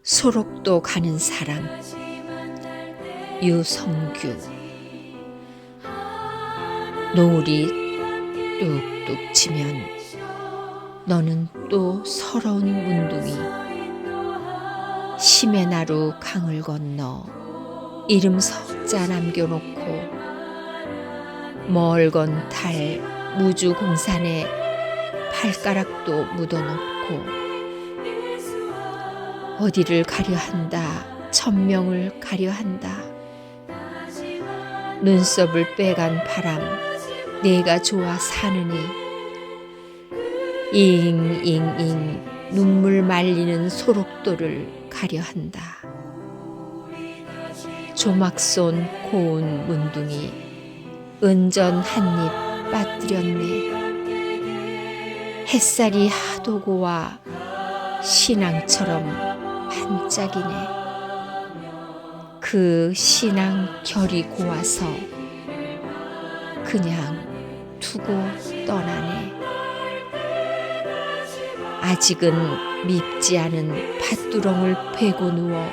소록도 가는 사람 유성규. 노을이 뚝뚝 지면 너는 또 서러운 문둥이 심의 나루 강을 건너 이름 석자 남겨놓고 멀건 달 무주공산에 발가락도 묻어놓고 어디를 가려한다 천명을 가려한다. 눈썹을 빼간 바람 내가 좋아 사느니 잉잉잉 눈물 말리는 소록도를 가려한다. 조막손 고운 문둥이 은전 한입 빠뜨렸네. 햇살이 하도 고와 신앙처럼 반짝이네. 그 신앙 결이 고와서 그냥 두고 떠나네. 아직은 밉지 않은 밭두렁을 베고 누워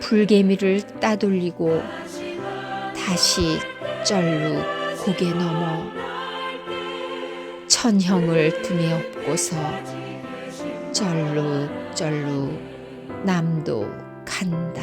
불개미를 따돌리고 다시 쩔룩 고개 넘어 천형을 등에 업고서 쩔룩쩔룩 남도 간다.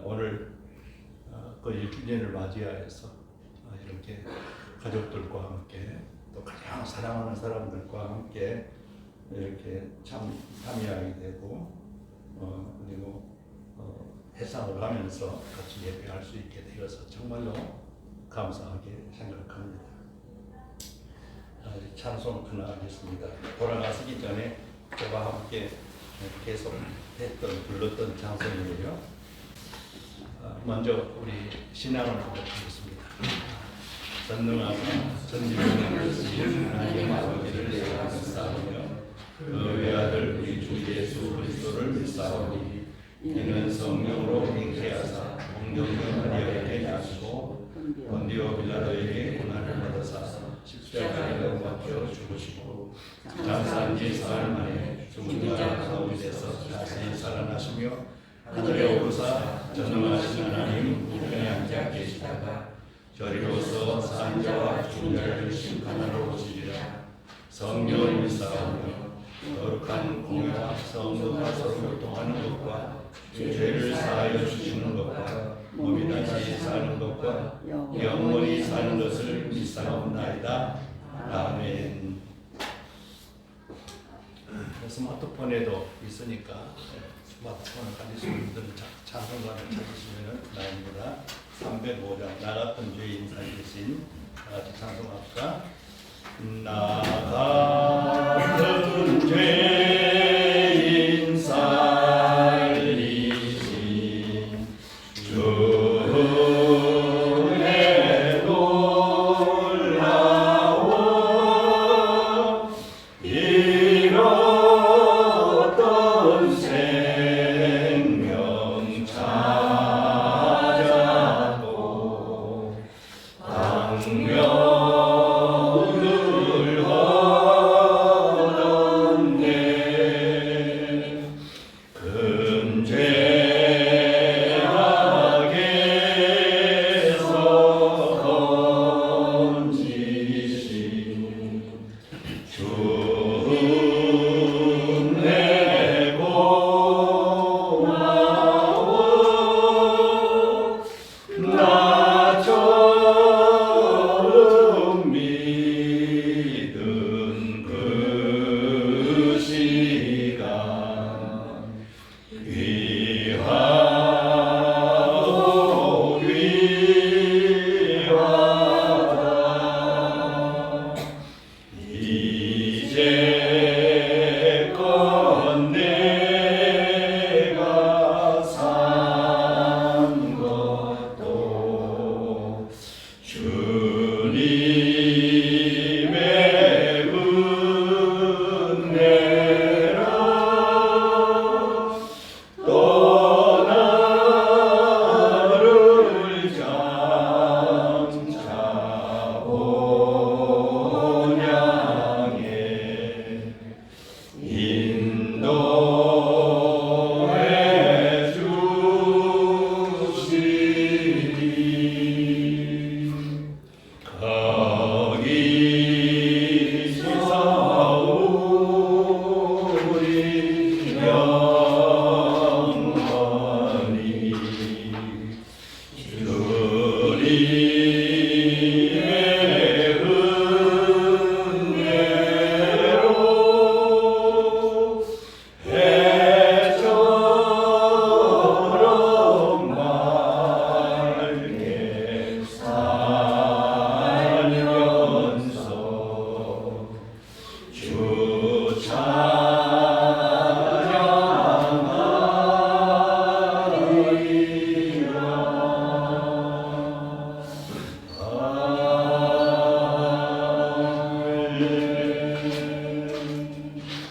오늘 그 1주년을 맞이하여서 이렇게 가족들과 함께 또 가장 사랑하는 사람들과 함께 이렇게 참여하게 되고 그리고 회상을 하면서 같이 예배할 수 있게 되어서 정말로 감사하게 생각합니다. 찬송 하나 하겠습니다. 돌아가시기 전에 저와 함께 계속 불렀던 찬송이에요. 먼저 우리 신앙을 고백하겠습니다. 전능하사 전지전능하신 하나님 아버지를 내가 믿사오며 그 외아들 우리 주 예수 그리스도를 믿사오니 이는 성령으로 잉태하사 공경의 마리아에게 나시고 본디오 빌라도에게 고난을 받으사 십자가에 못 박혀 죽으시고 장사한 지 사흘 만에 죽은 자 가운데서 다시 살아나시며 하늘에 오르사 전능하신 하나님 우편에 앉아 계시다가 저리로서 산 자와 죽은 자를 심판하러 오시리라. 성령을 믿사오며 거룩한 공유와 성도가 서로 교통하는 것과 죄를 사하여 주시는 것과 몸이 다시 사는 것과 영원히 사는 것을 믿사옵나이다. 아멘. 스마트폰에도 있으니까 스마트폰을 가지신 분들은 찬송가를 찾으시면 나입니다. 305장 나 같은 죄인 살리신 다 같이 찬송합시다. 나 같은 죄인 살리신 주의 놀라워 잃었던 생명 찾았고 방명을 얻었네 근죄악에서 건지신 주내 고마워 나처럼 믿은 그 시간 귀하고 귀하다 이제껏 내가 산 것도 주님의 은혜라 또 나를 장차 본향에 인도해 주시니 거기서 우리 영원히 주님의 은혜로 해처럼 맑게 살면서 주 찬양하리라.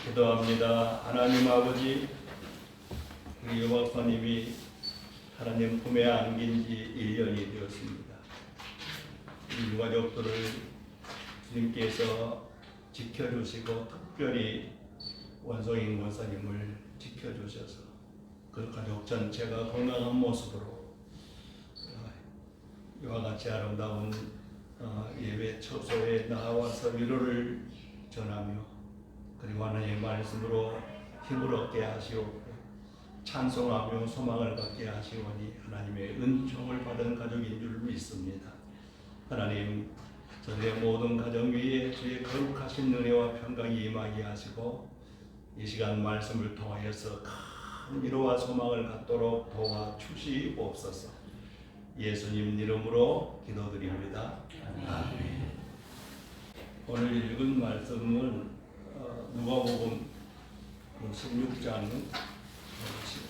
기도합니다. 하나님 아버지, 우리 여박사님이 하나님 품에 안긴 지 1년이 되었습니다. 이 유가족들을 주님께서 지켜주시고 특별히 원성인 권사님을 지켜주셔서 그 가족 전체가 건강한 모습으로 이와 같이 아름다운 예배 처소에 나와서 위로를 전하며 그리고 하나님의 말씀으로 힘을 얻게 하시옵고 찬송하며 소망을 갖게 하시오니 하나님의 은총을 받은 가족인 줄 믿습니다. 하나님, 저의 모든 가정 위에 주의 거룩하신 은혜와 평강이 임하게 하시고 이 시간 말씀을 통하여서 큰 위로와 소망을 갖도록 도와주시옵소서. 예수님 이름으로 기도드립니다. 아멘. 오늘 읽은 말씀은 누가복음 16장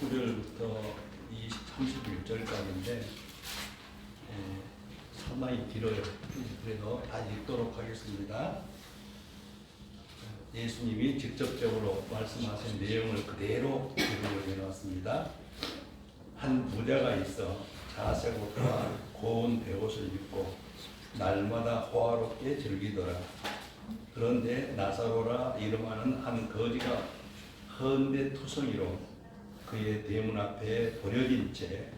19절부터 31절까지인데 상당히 길어요. 그래서 다 읽도록 하겠습니다. 예수님이 직접적으로 말씀하신 내용을 그대로 기록을 해놨습니다. 한 부자가 있어 자색 옷과 고운 베옷을 입고 날마다 호화롭게 즐기더라. 그런데 나사로라 이름하는 한 거지가 헌데 투성이로 그의 대문 앞에 버려진 채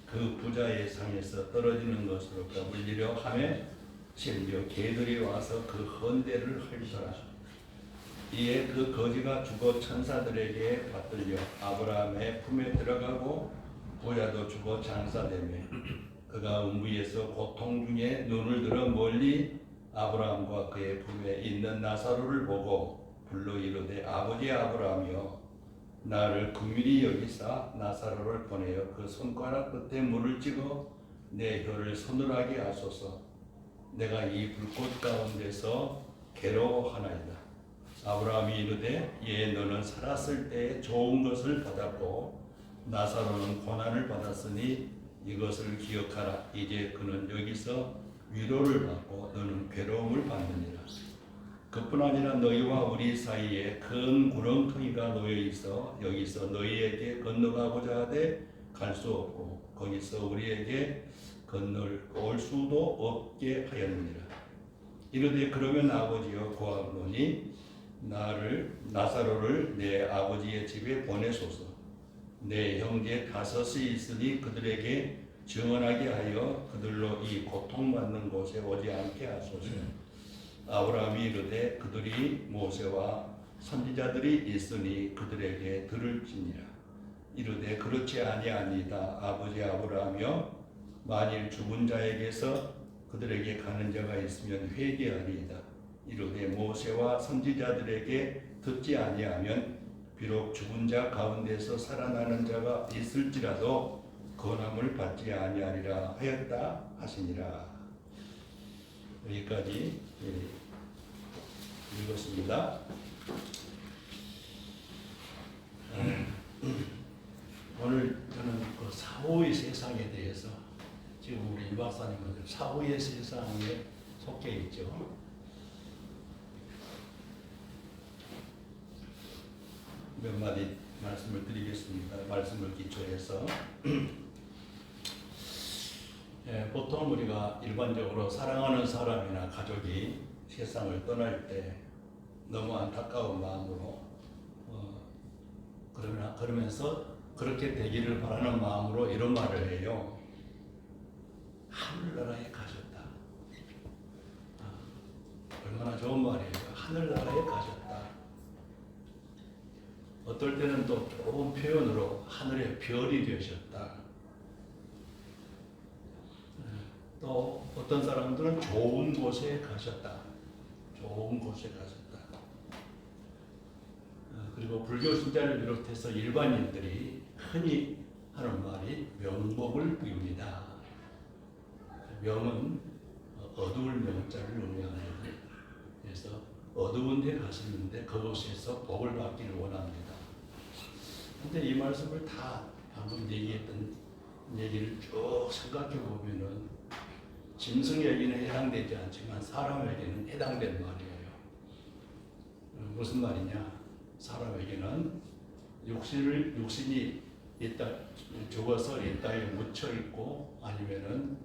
그 부자의 상에서 떨어지는 것으로 까불리려 하며 심지어 개들이 와서 그 헌데를 헐더라. 이에 그 거지가 죽어 천사들에게 받들려 아브라함의 품에 들어가고 부자도 죽어 장사되며 그가 음부에서 고통 중에 눈을 들어 멀리 아브라함과 그의 품에 있는 나사로를 보고 불러 이르되 아버지 아브라함이여 나를 긍휼히 여기사 나사로를 보내어 그 손가락 끝에 물을 찍어 내 혀를 서늘하게 하소서. 내가 이 불꽃 가운데서 괴로워하나이다. 아브라함이 이르되 예 너는 살았을 때에 좋은 것을 받았고 나사로는 고난을 받았으니 이것을 기억하라. 이제 그는 여기서 위로를 받고 너는 괴로움을 받느니라. 그뿐 아니라 너희와 우리 사이에 큰 구렁텅이가 놓여 있어 여기서 너희에게 건너가고자 하되 갈 수 없고 거기서 우리에게 건널 수도 없게 하였느니라. 이르되 그러면 아버지여 고하노니 나사로를 내 아버지의 집에 보내소서. 내 형제 다섯이 있으니 그들에게 증언하게 하여 그들로 이 고통받는 곳에 오지 않게 하소서. 아브라함이 이르되 그들이 모세와 선지자들이 있으니 그들에게 들을지니라. 이르되 그렇지 아니하니이다. 아버지 아브라함이여 만일 죽은 자에게서 그들에게 가는 자가 있으면 회개하리이다. 이르되 모세와 선지자들에게 듣지 아니하면 비록 죽은 자 가운데서 살아나는 자가 있을지라도 건함을 받지 아니하리라 하였다 하시니라. 여기까지 읽었습니다. 오늘 저는 그 사후의 세상에 대해서 지금 우리 이 박사님은 사후의 세상에 속해 있죠. 몇 마디 말씀을 드리겠습니다. 말씀을 기초해서 보통 우리가 일반적으로 사랑하는 사람이나 가족이 세상을 떠날 때 너무 안타까운 마음으로 그러면서 그렇게 되기를 바라는 마음으로 이런 말을 해요. 하늘나라에 가셨다. 얼마나 좋은 말이에요. 하늘나라에 가셨다. 어떨 때는 또 좋은 표현으로 하늘의 별이 되셨다. 또 어떤 사람들은 좋은 곳에 가셨다. 좋은 곳에 가셨다. 그리고 불교 신자를 비롯해서 일반인들이 흔히 하는 말이 명복을 빕니다. 명은 어두울 명자를 의미하는데 그래서 어두운 데 가셨는데 그곳에서 복을 받기를 원합니다. 근데 이 말씀을 다 방금 얘기했던 얘기를 쭉 생각해 보면은 짐승에게는 해당되지 않지만 사람에게는 해당된 말이에요. 무슨 말이냐? 사람에게는 육신이 있다, 죽어서 이 땅에 묻혀 있고 아니면은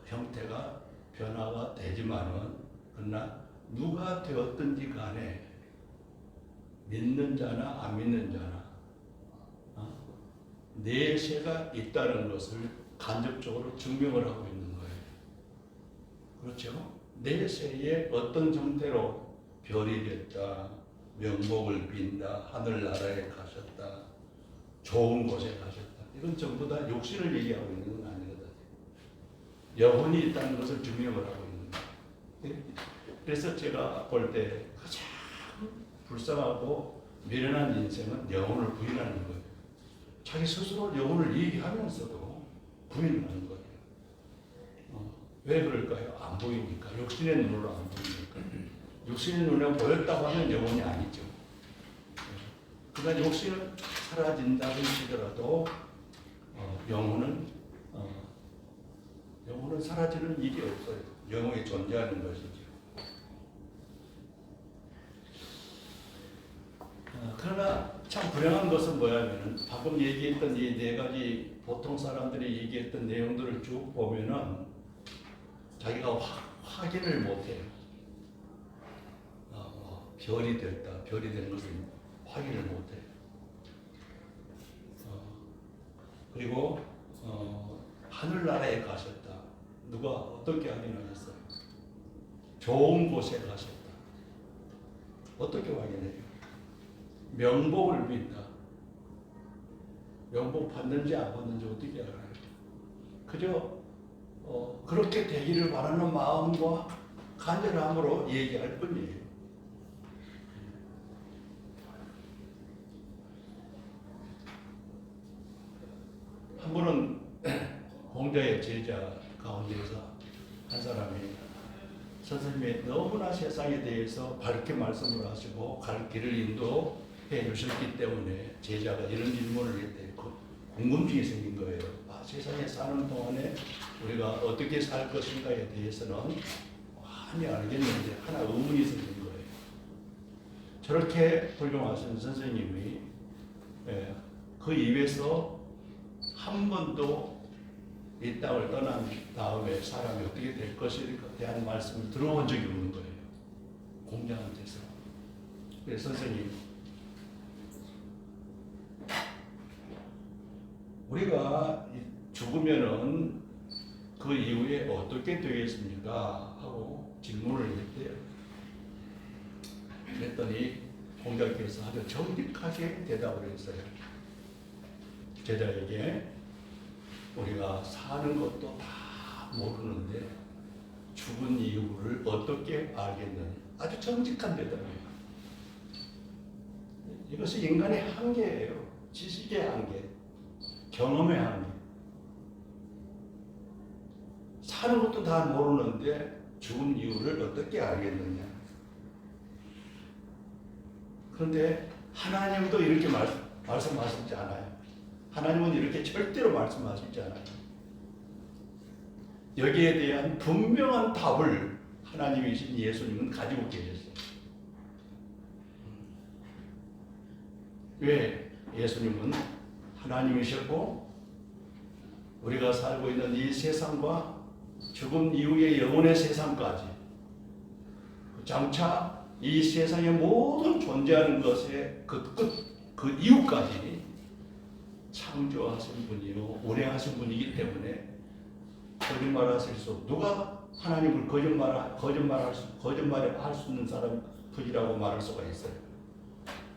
형태가 변화가 되지만은 그러나 누가 되었든지 간에 믿는 자나 안 믿는 자나 내세가 있다는 것을 간접적으로 증명을 하고 있는 거예요. 그렇죠? 내세에 어떤 형태로 별이 됐다, 명복을 빈다, 하늘나라에 가셨다, 좋은 곳에 가셨다. 이건 전부 다 육신을 얘기하고 있는 건 아니거든요. 영혼이 있다는 것을 증명을 하고 있는 거예요. 그래서 제가 볼 때 가장 불쌍하고 미련한 인생은 영혼을 부인하는 거예요. 자기 스스로 영혼을 얘기하면서도 부인을 하는 거예요. 왜 그럴까요? 안 보이니까. 육신의 눈으로 안 보이니까. 육신의 눈에 보였다고 하면 영혼이 아니죠. 그러니까 육신은 사라진다고 치더라도 영혼은 사라지는 일이 없어요. 영혼이 존재하는 것이죠. 그러나 참 불행한 것은 뭐냐면은 방금 얘기했던 이 네 가지 보통 사람들이 얘기했던 내용들을 쭉 보면은 자기가 확인을 못해요. 별이 됐다, 별이 된 것을 확인을 못해요. 그리고 하늘나라에 가셨다. 누가 어떻게 확인하셨어요? 좋은 곳에 가셨다. 어떻게 확인해요? 명복을 빈다. 명복 받는지 안 받는지 어떻게 알아요? 그저 그렇게 되기를 바라는 마음과 간절함으로 얘기할 뿐이에요. 공자의 제자 가운데서 한 사람이 선생님이 너무나 세상에 대해서 밝게 말씀을 하시고 길을 인도해 주셨기 때문에 제자가 이런 질문을 했대. 궁금증이 생긴 거예요. 세상에 사는 동안에 우리가 어떻게 살 것인가에 대해서는 많이 알겠는데 하나 의문이 생긴 거예요. 저렇게 훌륭하신 선생님이 그 입에서 한 번도 이 땅을 떠난 다음에 사람이 어떻게 될 것에 대한 말씀을 들어본 적이 없는 거예요. 공자한테서. 그래서 선생님, 우리가 죽으면은 그 이후에 어떻게 되겠습니까? 하고 질문을 했대요. 그랬더니 공자께서 아주 정직하게 대답을 했어요. 제자에게 우리가 사는 것도 다 모르는데 죽은 이유를 어떻게 알겠느냐. 아주 정직한 대답이에요. 이것이 인간의 한계예요. 지식의 한계, 경험의 한계. 사는 것도 다 모르는데 죽은 이유를 어떻게 알겠느냐. 그런데 하나님도 이렇게 말씀하시지 않아요. 하나님은 이렇게 절대로 말씀하시지 않아요. 여기에 대한 분명한 답을 하나님이신 예수님은 가지고 계셨어요. 왜? 예수님은 하나님이셨고 우리가 살고 있는 이 세상과 죽음 이후의 영혼의 세상까지 장차 이 세상의 모든 존재하는 것의 그 이유까지 창조하신 분이요 운행하신 분이기 때문에 거짓말하실 수 누가 하나님을 거짓말할 수 있는 사람 분이라고 말할 수가 있어요.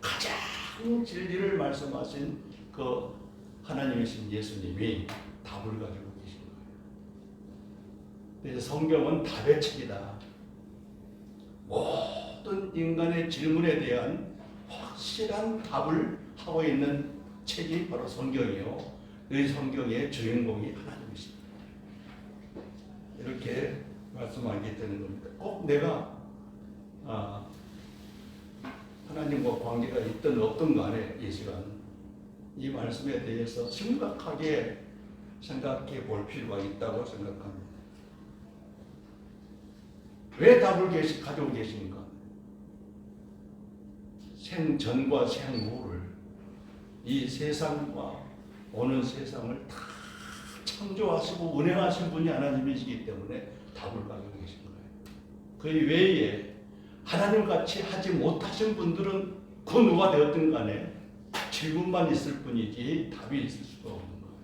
가장 진리를 말씀하신 그 하나님이신 예수님이 답을 가지고 계신 거예요. 그래서 성경은 답의 책이다. 모든 인간의 질문에 대한 확실한 답을 하고 있는 책이 바로 성경이요. 이 성경의 주인공이 하나님이십니다. 이렇게 말씀하게 되는 겁니다. 꼭 내가 하나님과 관계가 있든 없든 간에 이 시간 이 말씀에 대해서 심각하게 생각해 볼 필요가 있다고 생각합니다. 왜 답을 가지고 계십니까? 생전과 생후를 이 세상과 오는 세상을 다 창조하시고 운행하신 분이 하나님이시기 때문에 답을 가지고 계신 거예요. 그 외에 하나님같이 하지 못하신 분들은 그 누가 되었든 간에 질문만 있을 뿐이지 답이 있을 수가 없는 거예요.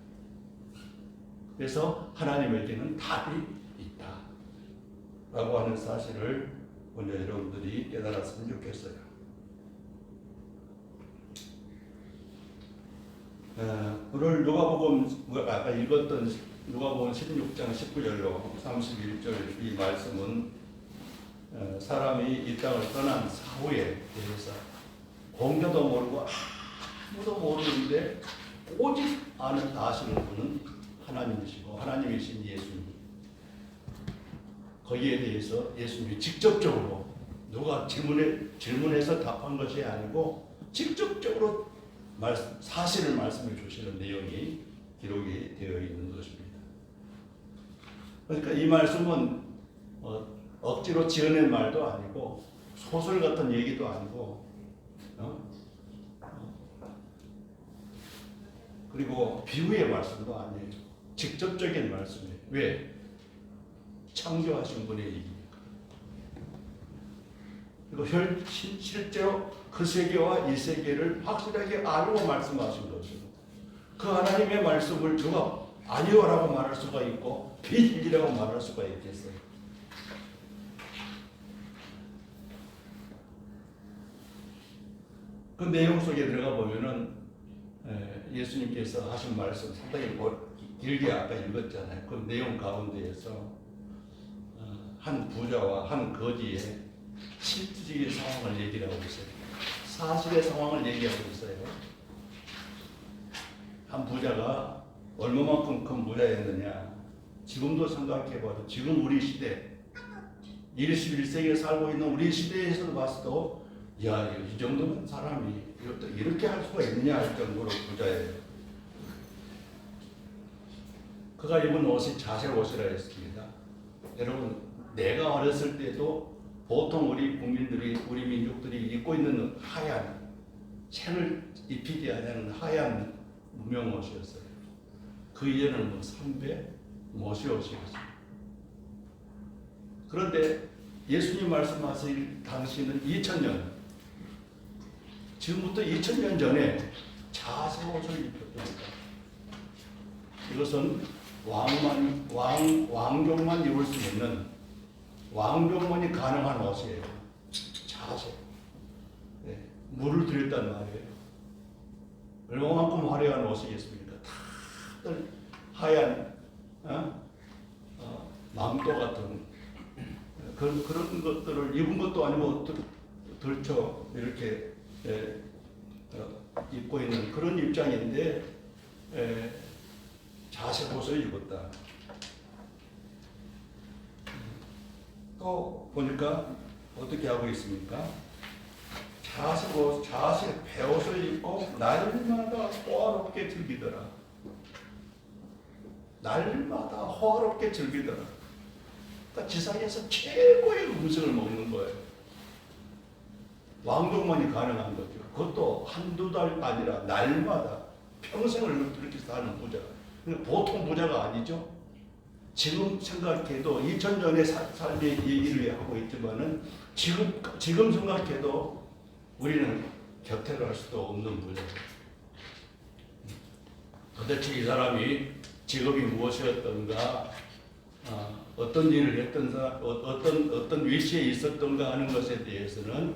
그래서 하나님에게는 답이 있다 라고 하는 사실을 먼저 여러분들이 깨달았으면 좋겠어요. 오늘 누가복음 아까 읽었던 누가복음 16장 19절로 31절 이 말씀은 사람이 이 땅을 떠난 사후에 대해서 공자도 모르고 아무도 모르는데 오직 아시는 분은 하나님이시고 하나님이신 예수님. 거기에 대해서 예수님이 직접적으로 누가 질문해서 답한 것이 아니고 직접적으로 사실을 말씀해 주시는 내용이 기록이 되어 있는 것입니다. 그러니까 이 말씀은 억지로 지어낸 말도 아니고 소설 같은 얘기도 아니고 그리고 비유의 말씀도 아니에요. 직접적인 말씀이에요. 왜? 창조하신 분의 얘기니까. 그리고 실제로 그 세계와 이 세계를 확실하게 알고 말씀하신 거죠. 그 하나님의 말씀을 누가 아니요라고 말할 수가 있고 비밀이라고 말할 수가 있겠어요. 그 내용 속에 들어가 보면은 예수님께서 하신 말씀 상당히 길게 아까 읽었잖아요. 그 내용 가운데에서 한 부자와 한 거지의 실질적인 상황을 얘기하고 있어요. 사실의 상황을 얘기하고 있어요. 한 부자가 얼마만큼 큰 부자였느냐. 지금도 생각해봐도 지금 우리 시대 21세기에 살고 있는 우리 시대에서도 봤어도 야, 이 정도면 사람이 이렇게 할 수가 있느냐 할 정도로 부자예요. 그가 입은 옷이 자색 옷이라 했습니다. 여러분, 내가 어렸을 때도 보통 우리 국민들이, 우리 민족들이 입고 있는 하얀, 색을 입히지 않는 하얀 무명 옷이었어요. 그 이전에는 뭐 삼배, 모시 옷이었어요. 그런데 예수님 말씀하신 당시는 2000년, 지금부터 2000년 전에 자색 옷을 입혔습니다. 이것은 왕족만 입을 수 있는, 왕족만이 가능한 옷이에요. 자색. 네, 물을 들였단 말이에요. 얼마만큼 화려한 옷이겠습니까? 다들 하얀 망토 같은 그런 것들을 입은 것도 아니고 들쳐 이렇게 입고 있는 그런 입장인데 자색 옷을 입었다. 또 보니까 어떻게 하고 있습니까? 자색 옷, 자색 배옷을 입고 날마다 호화롭게 즐기더라. 날마다 호화롭게 즐기더라. 그러니까 지상에서 최고의 음식을 먹는 거예요. 왕족만이 가능한 거죠. 그것도 한두 달 아니라 날마다 평생을 그렇게 사는 부자. 보통 부자가 아니죠. 지금 생각해도 2000년의 삶의 얘기를 하고 있지만은 지금 생각해도 우리는 곁에를 할 수도 없는 부자예요. 도대체 이 사람이 직업이 무엇이었던가, 어떤 일을 했던가, 어떤 위치에 있었던가 하는 것에 대해서는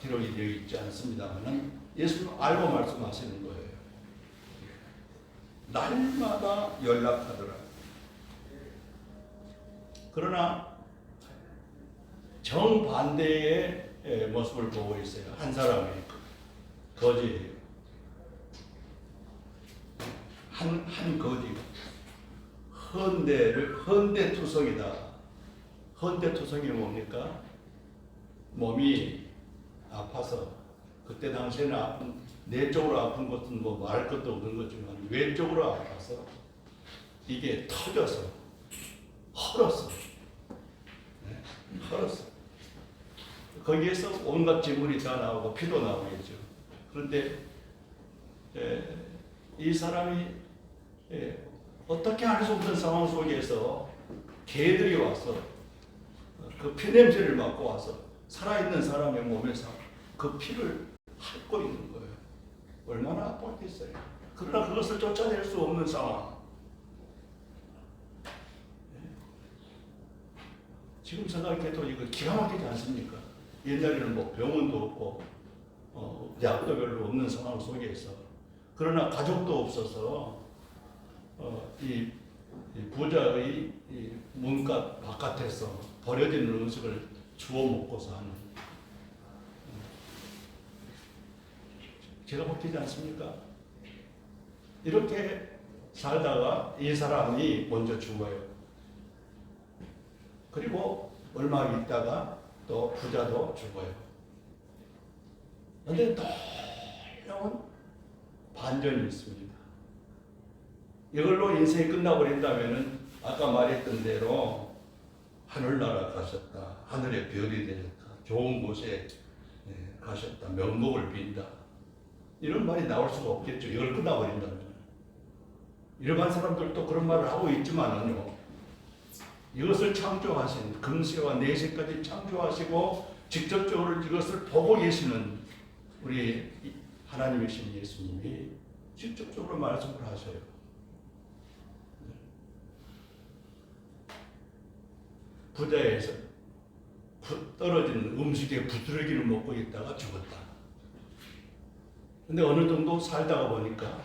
기록이 되어 있지 않습니다만은 예수는 알고 말씀하시는 거예요. 날마다 연락하더라. 그러나 정반대의 모습을 보고 있어요. 한 사람이 거지예요. 한 거지가 헌대투성이다. 헌대투성이 뭡니까? 몸이 아파서, 그때 당시에는 내적으로 아픈 것은 뭐 말할 것도 없는 거지만 외적으로 아파서 이게 터져서 헐었어. 네? 헐었어. 거기에서 온갖 재물이 다 나오고 피도 나오겠죠. 그런데 이 사람이 어떻게 할 수 없는 상황 속에서 개들이 와서 그 피냄새를 맡고 와서 살아있는 사람의 몸에서 그 피를 핥고 있는 거예요. 얼마나 아팠겠어요. 그러나 그것을 쫓아낼 수 없는 상황. 지금 생각해도 이거 기가 막히지 않습니까? 옛날에는 뭐 병원도 없고 약도 별로 없는 상황 속에서, 그러나 가족도 없어서 이 부자의 이 문갓 바깥에서 버려진 음식을 주워 먹고서 하는, 기가 막히지 않습니까? 이렇게 살다가 이 사람이 먼저 죽어요. 그리고 얼마 있다가 또 부자도 죽어요. 그런데 놀라운 반전이 있습니다. 이걸로 인생이 끝나버린다면은 아까 말했던 대로 하늘나라 가셨다, 하늘의 별이 되셨다, 좋은 곳에 가셨다, 명복을 빈다, 이런 말이 나올 수가 없겠죠. 이걸 끝나버린다면. 일반 사람들도 그런 말을 하고 있지만은요, 이것을 창조하신, 금세와 내세까지 창조하시고 직접적으로 이것을 보고 계시는 우리 하나님이신 예수님이 직접적으로 말씀을 하셔요. 부자에서 떨어진 음식에 부스러기를 먹고 있다가 죽었다. 근데 어느 정도 살다가 보니까,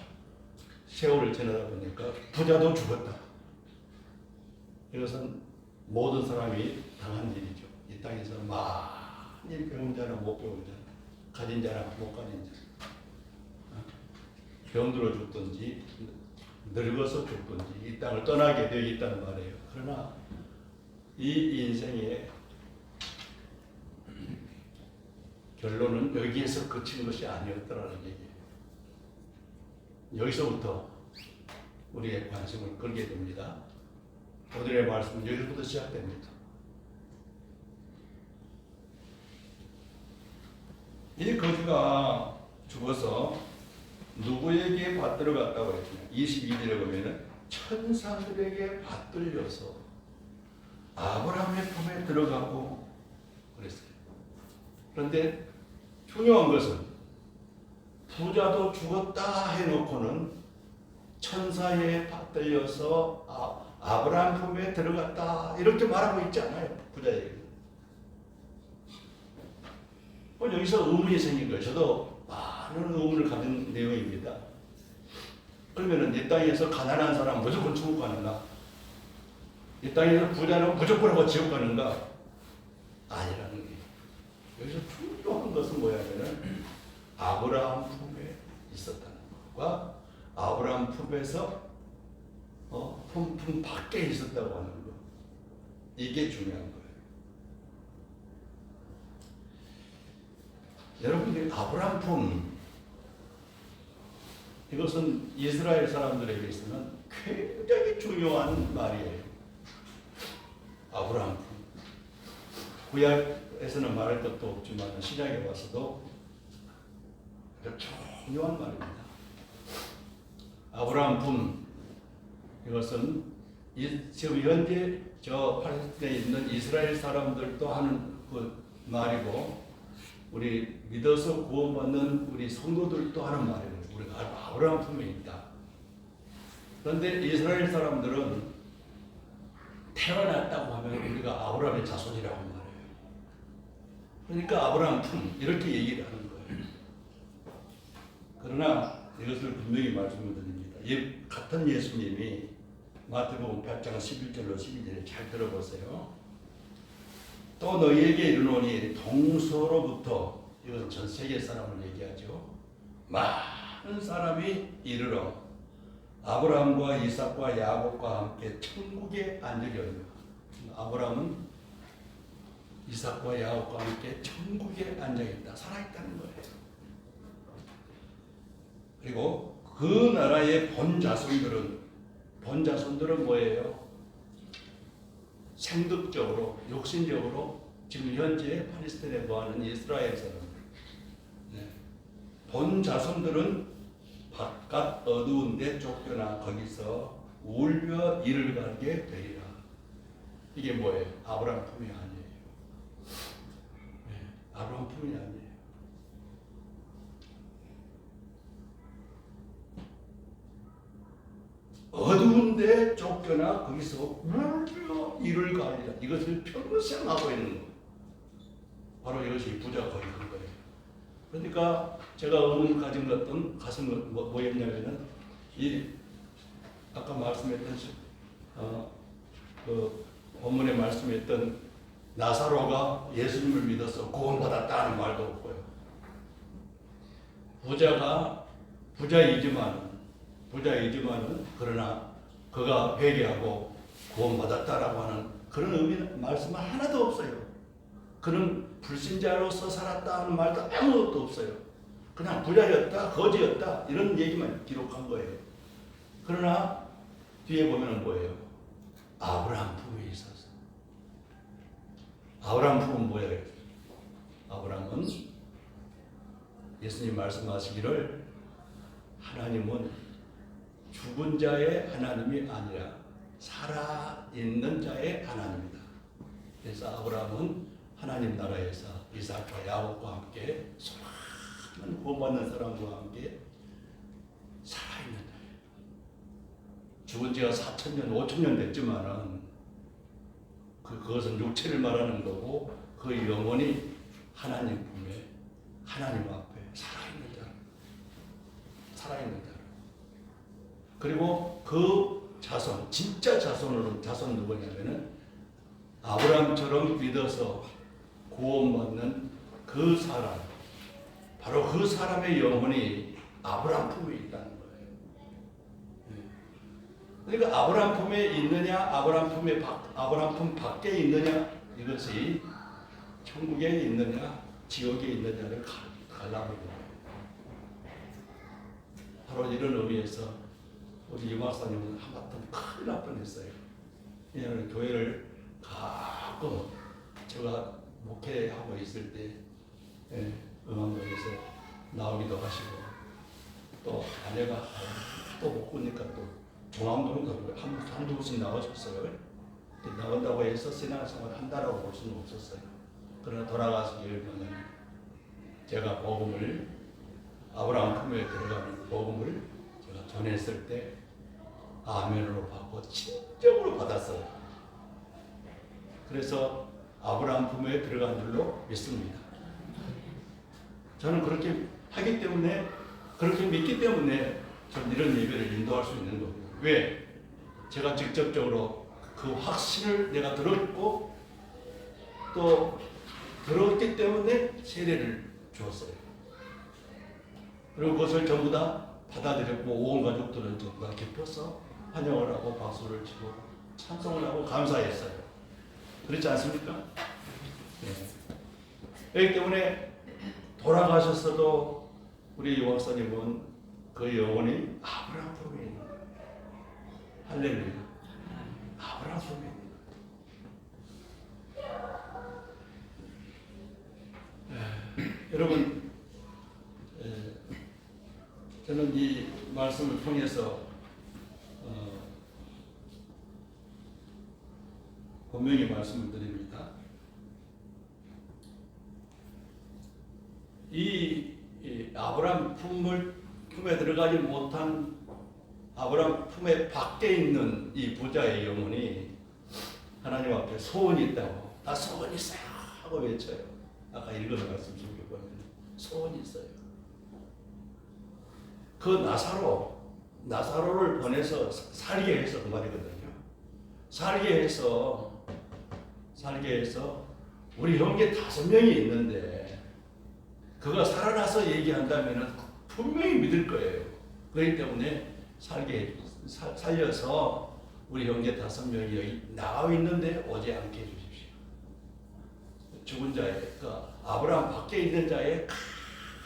세월을 지나다 보니까 부자도 죽었다. 이것은 모든 사람이 당한 일이죠. 이 땅에서 많이 배운 자나 못 배운 자나, 가진 자나 못 가진 자, 병들어 죽든지 늙어서 죽든지 이 땅을 떠나게 되어 있다는 말이에요. 그러나 이 인생의 결론은 여기에서 그친 것이 아니었더라는 얘기예요. 여기서부터 우리의 관심을 끌게 됩니다. 오늘의 말씀은 여기서부터 시작됩니다. 이 거지가 죽어서 누구에게 받들어 갔다고 했냐? 22절에 보면은 천사들에게 받들려서 아브라함의 품에 들어가고 그랬어요. 그런데 중요한 것은 부자도 죽었다 해놓고는 천사에 받들려서 아브라함 품에 들어갔다 이렇게 말하고 있지 않아요. 부자에게. 여기서 의문이 생긴 거예요. 저도 많은 의문을 가진 내용입니다. 그러면은 이 땅에서 가난한 사람은 무조건 천국 가는가? 이 땅에서 부자는 무조건 하고 지옥 가는가? 아니라는 게. 여기서 중요한 것은 뭐냐면은 아브라함 품에 있었다는 것과 아브라함 품에서 품 밖에 있었다고 하는 것. 이게 중요한 거예요. 여러분들이 아브라함 품, 이것은 이스라엘 사람들에게 있어서는 굉장히 중요한 말이에요. 아브라함 품. 구약에서는 말할 것도 없지만 신약에 와서도 중요한 말입니다. 아브라함 품, 이것은 지금 현재 저 팔레스타인에 있는 이스라엘 사람들도 하는 그 말이고, 우리 믿어서 구원받는 우리 성도들도 하는 말이에요. 우리가 아브라함 품에 있다. 그런데 이스라엘 사람들은 태어났다고 하면 우리가 아브라함의 자손이라고 말해요. 그러니까 아브라함 품 이렇게 얘기를 하는 거예요. 그러나 이것을 분명히 말씀을 드립니다. 같은 예수님이 마태복음 8장 11절로 12절에 잘 들어보세요. 또 너희에게 이르노니 동서로부터, 이건 전 세계 사람을 얘기하죠. 많은 사람이 이르러 아브라함과 이삭과 야곱과 함께 천국에 앉으려니와. 아브라함은 이삭과 야곱과 함께 천국에 앉아있다, 살아있다는 거예요. 그리고 그 나라의 본자손들은 뭐예요? 생득적으로, 욕심적으로 지금 현재 팔레스타인에 거하는 이스라엘 사람들. 본 자손들은 바깥 어두운 데 쫓겨나 거기서 울며 이를 갈게 되리라. 이게 뭐예요? 아브라함 품이 아니에요. 아브라함 품이 아니에요. 어두운 데 쫓겨나 거기서 울며 이를 갈리라. 이것을 평생 하고 있는 거예요. 바로 이것이 부자 거의 그 거예요. 그러니까 제가 의문 가진 것은 뭐였냐면은 아까 말씀했던 그 본문에 말씀했던 나사로가 예수님을 믿어서 구원받았다는 말도 없고요. 부자이지만은 그러나 그가 회개하고 구원받았다라고 하는 그런 의미는 말씀은 하나도 없어요. 그는 불신자로서 살았다는 말도 아무것도 없어요. 그냥 부자였다, 거지였다 이런 얘기만 기록한 거예요. 그러나 뒤에 보면은 뭐예요? 아브라함 품에 있어서. 아브라함 품은 뭐예요? 아브라함은 예수님 말씀하시기를 하나님은 죽은 자의 하나님이 아니라 살아있는 자의 하나님이다. 그래서 아브라함은 하나님 나라에서 이삭과 야곱과 함께 수많은 구원받는 사람과 함께 살아있는 자예요. 죽은 지가 4,000년, 5,000년 됐지만은 그것은 육체를 말하는 거고 그 영혼이 하나님 품에, 하나님 앞에 살아있는 자. 그리고 그 자손, 진짜 자손 누구냐면은 아브라함처럼 믿어서 구원받는 그 사람, 바로 그 사람의 영혼이 아브라함 품에 있다는 거예요. 그러니까 아브라함 품에 있느냐, 아브라함 품 밖에 있느냐, 이것이 천국에 있느냐, 지옥에 있느냐를 갈라버리는 거예요. 바로 이런 의미에서 우리 유 박사님은 하마터면 큰일 날 뻔했어요. 왜냐하면 교회를 가끔 제가 목회하고 있을 때 응원교회에서 나오기도 하시고, 또 아내가 또 못 보니까 또 종암동도 한두 번씩 나오셨어요. 나온다고 해서 신앙생활 한다라고 볼 수는 없었어요. 그러나 돌아가시기 전에 제가 복음을, 아브라함 품에 들어가는 복음을 제가 전했을 때 아멘으로 받고 진정으로 받았어요. 그래서 아브라함 품에 들어간 줄로 믿습니다. 저는 그렇게 하기 때문에, 그렇게 믿기 때문에 전 이런 예배를 인도할 수 있는 거예요. 왜? 제가 직접적으로 그 확신을 내가 들었고 또 들었기 때문에 세례를 주었어요. 그리고 그것을 전부 다 받아들였고 온 가족들은 전부 다 기뻐서 환영을 하고 박수를 치고 찬송을 하고 감사했어요. 그렇지 않습니까? 네. 그렇기 때문에 돌아가셨어도 우리 유 박사님은 그 영혼이 아브라함 품에 있는 거예요. 할렐루야. 아브라함 품에 있는 거예요. 여러분, 저는 이 말씀을 통해서 분명히 말씀을 드립니다. 이 아브라함 품에 들어가지 못한 아브라함 품에 밖에 있는 이 부자의 영혼이 하나님 앞에 소원이 있다고, 나 소원 있어요 하고 외쳐요. 아까 읽은 말씀 속에 보면 소원이 있어요. 그 나사로를 보내서 살게 해서 그 말이거든요. 살게 해서 우리 형제 5명이 있는데 그가 살아나서 얘기한다면 분명히 믿을 거예요. 그렇기 때문에 살려서 우리 형제 5명이 여기 나와 있는데 오지 않게 해주십시오. 죽은 자의, 그러니까 아브라함 밖에 있는 자의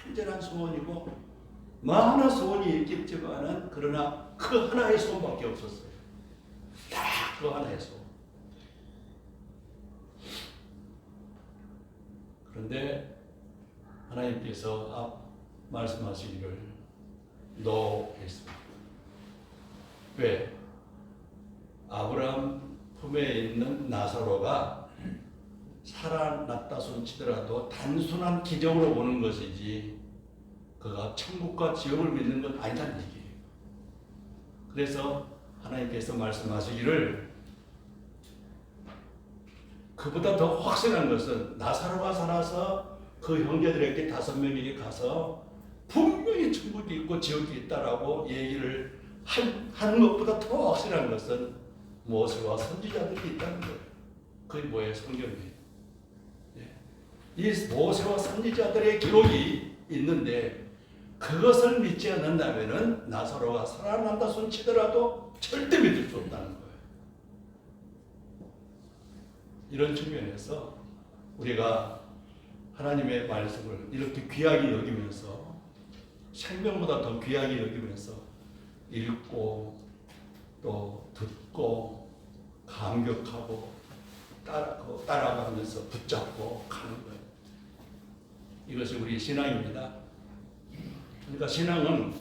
간절한 소원이고 많은 소원이 있겠지만은 그러나 그 하나의 소원밖에 없었어요. 딱 그 하나의 소원. 그런데 하나님께서 말씀하시기를 노 했습니다. 왜? 아브라함 품에 있는 나사로가 살아났다 손치더라도 단순한 기적으로 보는 것이지 그가 천국과 지옥을 믿는 건 아니라는 얘기예요. 그래서 하나님께서 말씀하시기를 그보다 더 확실한 것은 나사로가 살아서 그 형제들에게 5명에게 가서 분명히 천국이 있고 지옥이 있다라고 얘기를 하는 것보다 더 확실한 것은 모세와 선지자들이 있다는 거예요. 그게 뭐예요? 성경이에요. 이 모세와 선지자들의 기록이 있는데 그것을 믿지 않는다면 나사로가 살아난다 손치더라도 절대 믿을 수 없다는 거예요. 이런 측면에서 우리가 하나님의 말씀을 이렇게 귀하게 여기면서 생명보다 더 귀하게 여기면서 읽고 또 듣고 감격하고 따라가면서 붙잡고 가는 거예요. 이것이 우리 신앙입니다. 그러니까 신앙은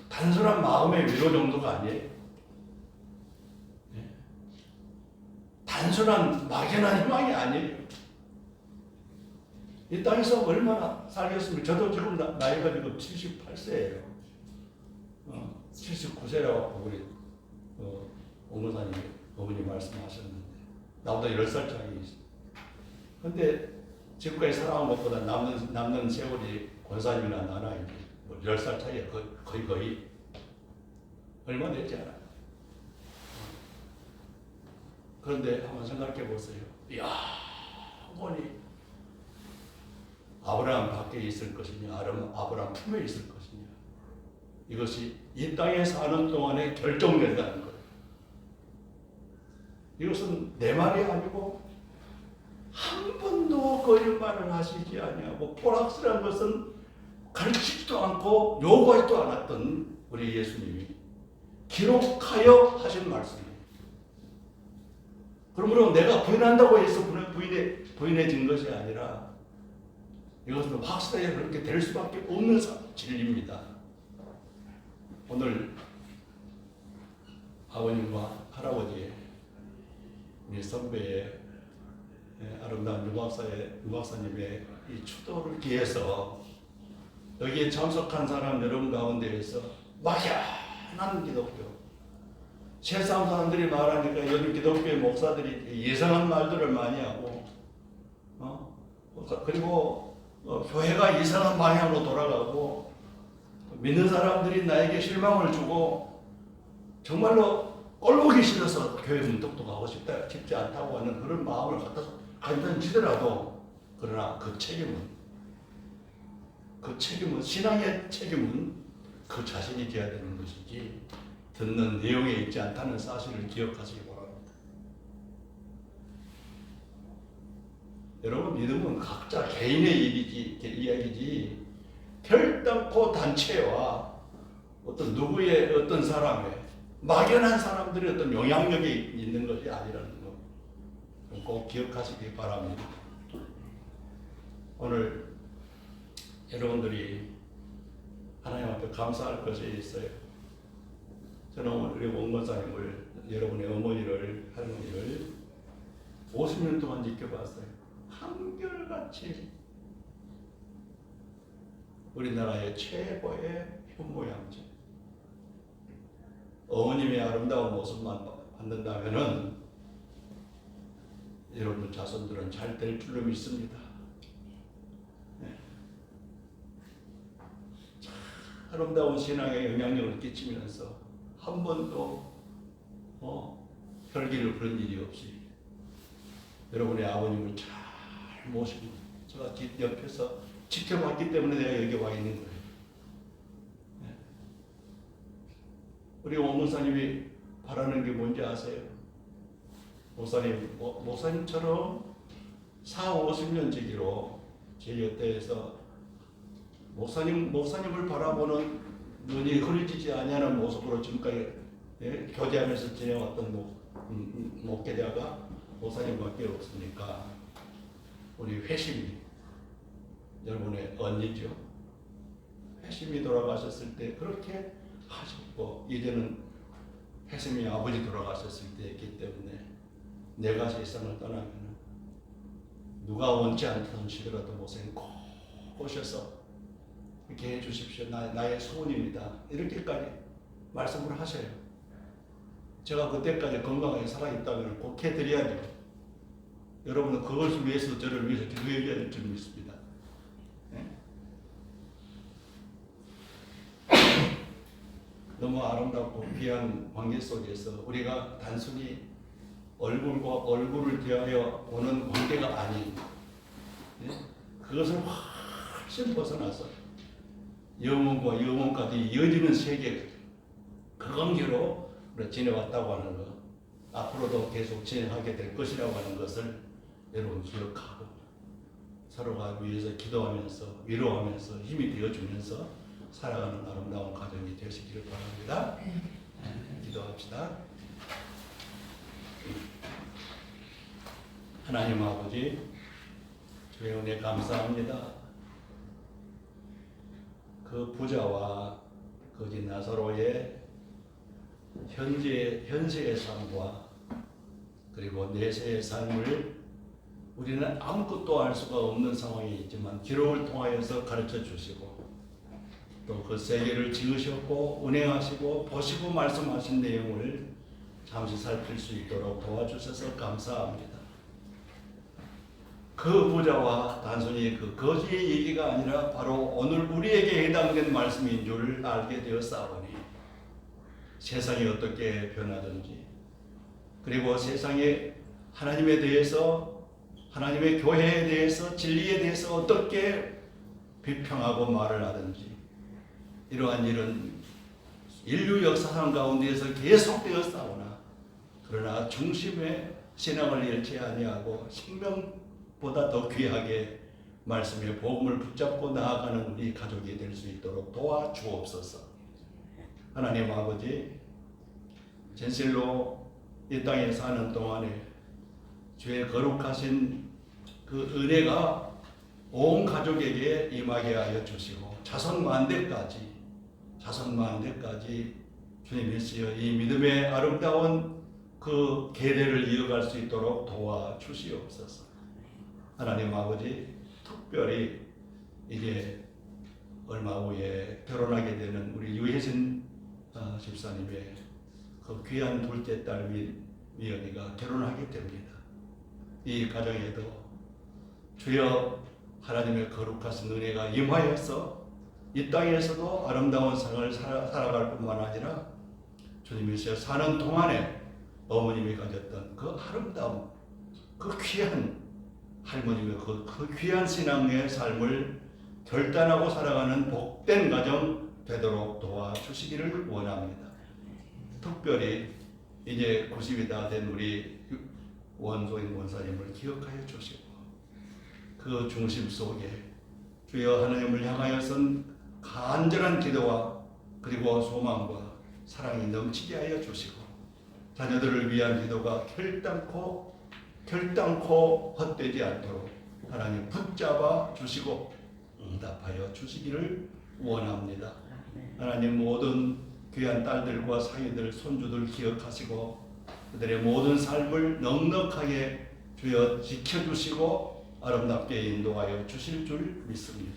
단순한 마음의 위로 정도가 아니에요. 단순한 막연한 희망이 아니에요. 이 땅에서 얼마나 살겠습니까? 저도 지금 나이가 지금 78세예요. 79세라고 우리 오모사님 어머니 말씀하셨는데 나보다 10살 차이 있어요. 근데 지금까지 살아온 것보다 남는 세월이 권사님이나 나나 이제 10살 차이에 거의 얼마 되지 않아요. 그런데 한번 생각해 보세요. 이야, 어머니 아브라함 밖에 있을 것이냐, 아브라함 품에 있을 것이냐. 이것이 이 땅에 사는 동안에 결정된다는 거예요. 이것은 내 말이 아니고 한 번도 거짓말을 하시지 아니하고 포락스라는 것은 가르치지도 않고 요구하지도 않았던 우리 예수님이 기록하여 하신 말씀이에요. 그러므로 내가 부인한다고 해서 부인해진 것이 아니라 이것은 확실하게 그렇게 될 수밖에 없는 진리입니다. 오늘 아버님과 할아버지의 우리 선배의 아름다운 유박사님의 이 추도를 기해서 여기에 참석한 사람 여러분 가운데에서 막연한 기독교, 세상 사람들이 말하니까 여기 기독교의 목사들이 예상한 말들을 많이 하고 그리고 교회가 이상한 방향으로 돌아가고 믿는 사람들이 나에게 실망을 주고 정말로 꼴보기 싫어서 교회 문턱도 가고 싶지 않다고 하는 그런 마음을 갖다 지더라도 그러나 그 책임은 신앙의 책임은 그 자신이 져야 되는 것이지 듣는 내용에 있지 않다는 사실을 기억하시기 바랍니다. 여러분 믿음은 각자 개인의 이야기지 결단코 단체와 어떤 누구의 어떤 사람의 막연한 사람들의 어떤 영향력이 있는 것이 아니라는 것 꼭 기억하시기 바랍니다. 오늘 여러분들이 하나님 앞에 감사할 것이 있어요. 저는 우리 원건사님을 여러분의 어머니를 할머니를 50년 동안 지켜봤어요. 한결같이 우리나라의 최고의 현모양처. 어머님의 아름다운 모습만 받는다면은 여러분 자손들은 잘 될 줄로 믿습니다. 네. 아름다운 신앙에 영향력을 끼치면서 한 번도 혈기를 부른 일이 없이 여러분의 아버님을 잘 모시고 제가 옆에서 지켜봤기 때문에 내가 여기 와 있는 거예요. 네. 우리 원목사님이 바라는 게 뭔지 아세요? 목사님처럼 40-50년 지기로 제 곁에서 목사님을 바라보는 눈이 흐려지지 아니하는 모습으로 지금까지 교제하면서 지내왔던 목회자가 목사님밖에 없으니까 우리 회심이 여러분의 언니죠. 회심이 돌아가셨을 때 그렇게 하셨고 이제는 회심이 아버지 돌아가셨을 때였기 때문에 내가 세상을 떠나면 누가 원치 않던시더라도 목사님 꼭 오셔서 이렇게 해주십시오. 나의 소원입니다. 이렇게까지 말씀을 하셔요. 제가 그때까지 건강하게 살아있다면 꼭 해드려야죠. 여러분은 그것을 위해서 저를 위해서 기도해 줘야 될 줄 믿습니다. 네? 너무 아름답고 귀한 관계 속에서 우리가 단순히 얼굴과 얼굴을 대하여 오는 관계가 아닌 그것을 훨씬 벗어나서 영혼과 영혼까지 이어지는 세계 그 관계로 지내왔다고 하는 것 앞으로도 계속 진행하게 될 것이라고 하는 것을 여러분 기억하고 서로가 위해서 기도하면서 위로하면서 힘이 되어주면서 살아가는 아름다운 가정이 되시기를 바랍니다. 기도합시다. 하나님 아버지 주의 은혜 감사합니다. 그 부자와 거지 나사로의 현세의 삶과 그리고 내세의 삶을 우리는 아무것도 알 수가 없는 상황이 있지만 기록을 통하여서 가르쳐 주시고 또 그 세계를 지으셨고 운행하시고 보시고 말씀하신 내용을 잠시 살필 수 있도록 도와주셔서 감사합니다. 그 부자와 단순히 그 거지의 얘기가 아니라 바로 오늘 우리에게 해당된 말씀인 줄 알게 되었사오니 세상이 어떻게 변하든지 그리고 세상에 하나님에 대해서 하나님의 교회에 대해서 진리에 대해서 어떻게 비평하고 말을 하든지 이러한 일은 인류 역사상 가운데에서 계속되었사오나 그러나 중심에 신앙을 잃지 아니하고 생명보다 더 귀하게 말씀의 복음을 붙잡고 나아가는 우리 가족이 될 수 있도록 도와주옵소서. 하나님 아버지, 진실로 이 땅에 사는 동안에 주의 거룩하신 그 은혜가 온 가족에게 임하게 하여 주시고 자손 만대까지 주님이시여 이 믿음의 아름다운 그 계례를 이어갈 수 있도록 도와주시옵소서. 하나님 아버지, 특별히 이제 얼마 후에 결혼하게 되는 우리 유혜진 집사님의 그 귀한 둘째 딸 미연이가 결혼하게 됩니다. 이 가정에도 주여 하나님의 거룩하신 은혜가 임하여서 이 땅에서도 아름다운 삶을 살아갈 뿐만 아니라 주님이시여 사는 동안에 어머님이 가졌던 그 아름다움, 그 귀한 할머님의 그 귀한 신앙의 삶을 결단하고 살아가는 복된 가정 되도록 도와주시기를 원합니다. 특별히 이제 90이 다 된 우리 원소인 원사님을 기억하여 주시고 그 중심 속에 주여 하나님을 향하여선 간절한 기도와 그리고 소망과 사랑이 넘치게 하여 주시고 자녀들을 위한 기도가 결단코 헛되지 않도록 하나님 붙잡아 주시고 응답하여 주시기를 원합니다. 하나님 모든 귀한 딸들과 사위들, 손주들 기억하시고 그들의 모든 삶을 넉넉하게 주여 지켜주시고 아름답게 인도하여 주실 줄 믿습니다.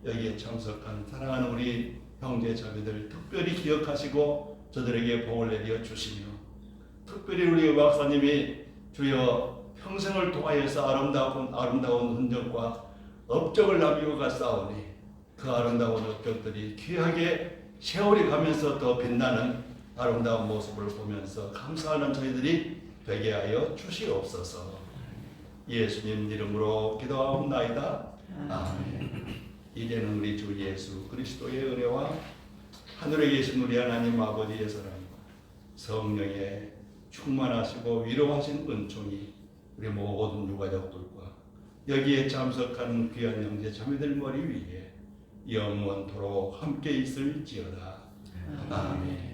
여기에 참석한 사랑하는 우리 형제 자매들 특별히 기억하시고 저들에게 복을 내려 주시며 특별히 우리 박사님이 주여 평생을 통하여서 아름다운 흔적과 업적을 남기고 갔사오니 그 아름다운 업적들이 귀하게 세월이 가면서 더 빛나는 아름다운 모습을 보면서 감사하는 저희들이 되게 하여 주시옵소서. 예수님 이름으로 기도하옵나이다. 아멘. 이제는 우리 주 예수 그리스도의 은혜와 하늘에 계신 우리 하나님 아버지의 사랑과 성령의 충만하시고 위로하신 은총이 우리 모든 유가족들과 여기에 참석하는 귀한 형제 자매들 머리 위에 영원토록 함께 있을지어다. 아멘.